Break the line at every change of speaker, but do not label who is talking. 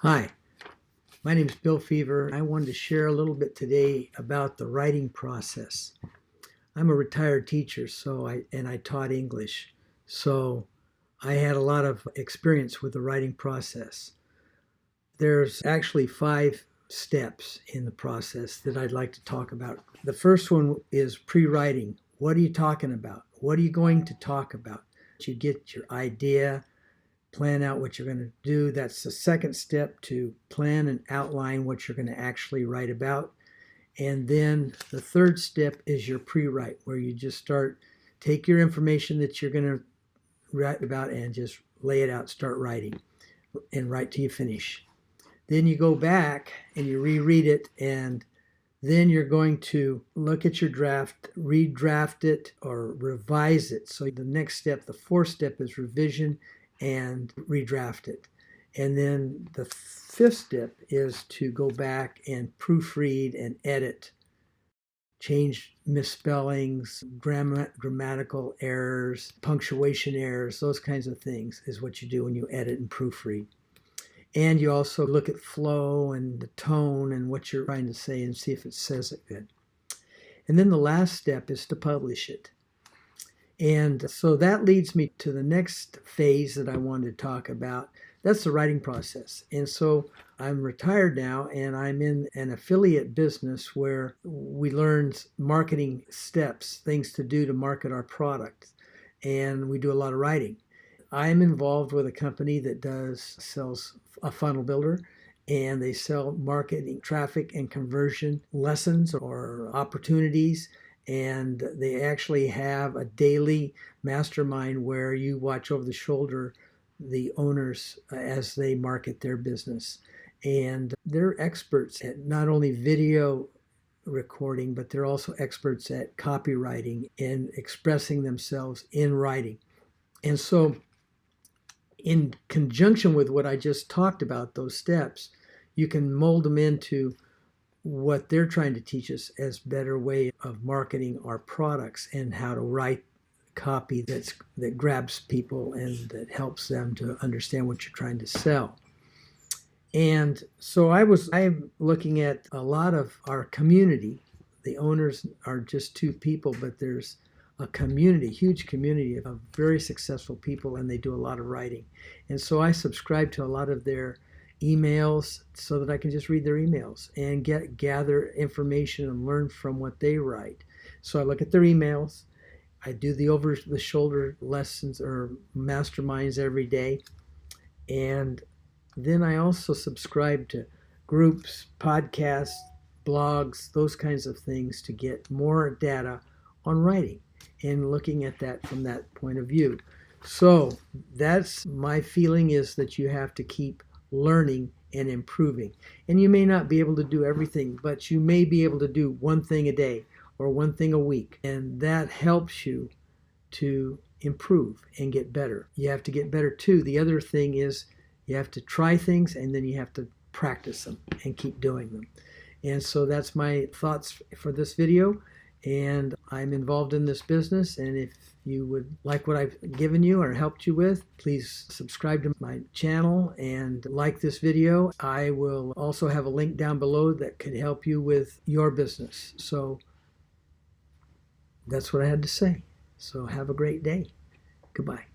Hi, my name is Bill Feaver. I wanted to share a little bit today about the writing process. I'm a retired teacher, and I taught English, so I had a lot of experience with the writing process. There's actually 5 steps in the process that I'd like to talk about. The first one is pre-writing. What are you talking about? What are you going to talk about? You get your idea, plan out what you're going to do. That's the second step, to plan and outline what you're going to actually write about. And then the third step is your pre-write, where you just take your information that you're going to write about and just lay it out, start writing, and write till you finish. Then you go back and you reread it, and then you're going to look at your draft, redraft it, or revise it. So the next step, the fourth step, is revision and redraft it. And then the fifth step is to go back and proofread and edit, change misspellings, grammatical errors, punctuation errors, those kinds of things is what you do when you edit and proofread. And you also look at flow and the tone and what you're trying to say and see if it says it good. And then the last step is to publish it. And so that leads me to the next phase that I wanted to talk about. That's the writing process. And so I'm retired now, and I'm in an affiliate business where we learn marketing steps, things to do to market our product. And we do a lot of writing. I'm involved with a company that sells a funnel builder, and they sell marketing, traffic, and conversion lessons or opportunities. And they actually have a daily mastermind where you watch over the shoulder the owners as they market their business. And they're experts at not only video recording, but they're also experts at copywriting and expressing themselves in writing. And so in conjunction with what I just talked about, those steps, you can mold them into what they're trying to teach us as better way of marketing our products and how to write copy that grabs people and that helps them to understand what you're trying to sell. And so I'm looking at a lot of our community. The owners are just 2 people, but there's a community, huge community of very successful people, and they do a lot of writing. And so I subscribe to a lot of their emails so that I can just read their emails and gather information and learn from what they write. So I look at their emails. I do the over-the-shoulder lessons or masterminds every day. And then I also subscribe to groups, podcasts, blogs, those kinds of things to get more data on writing and looking at that from that point of view. So that's my feeling, is that you have to keep learning and improving. And you may not be able to do everything, but you may be able to do one thing a day or one thing a week. And that helps you to improve and get better. You have to get better too. The other thing is you have to try things, and then you have to practice them and keep doing them. And so that's my thoughts for this video. And I'm involved in this business, and if you would like what I've given you or helped you with, please subscribe to my channel and like this video. I will also have a link down below that could help you with your business. So that's what I had to say. So have a great day. Goodbye.